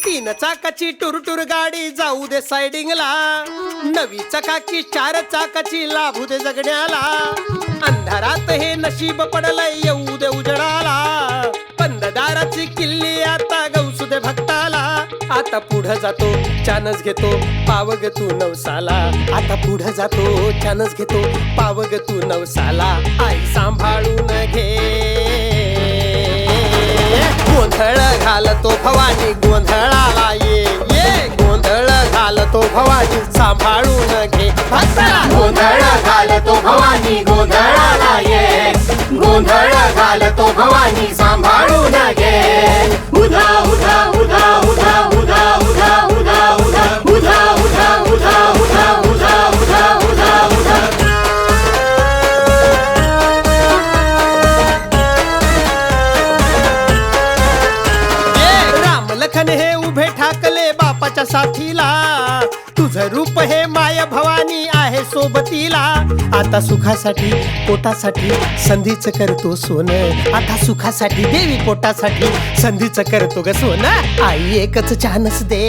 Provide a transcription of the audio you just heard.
तीन चाकाची टुरटुर गाडी जाऊ दे सायडिंगला, नवी चाकाची चार चाकाची लाभू दे जगण्याला, अंधारात हे नशीब पडलंय येऊ दे उजडाला, बंददाराची किल्ली आता गवसू दे भक्ताला, आता पुढं जातो चानस घेतो पावग तू नवसाला, आता पुढं जातो चानस घेतो पावग तू नवसाला, आई सांभाळून घे, गोंधळ घालतो भवानी गोंधळाला ये ये, गोंधळ घालतो भवानी सांभाळून घे भक्ताला, गोंधळ घालतो भवानी गोंधळाला ये, गोंधळ घालतो भवानी सांभाळून घे, उधा उधा उधा उधा उधा उधा उधा उधा उधा उधा उधा उधा उधा उधा उधा उधा राम लखन हे उभे ठाकले बापाच्या साथीला, तुझं रूप हे माय भवानी आहे सोबतीला, आता सुखासाठी पोटासाठी संधीच करतो सोन, आता सुखासाठी देवी पोटासाठी संधीच करतो ग सोन, आई एकच चानस दे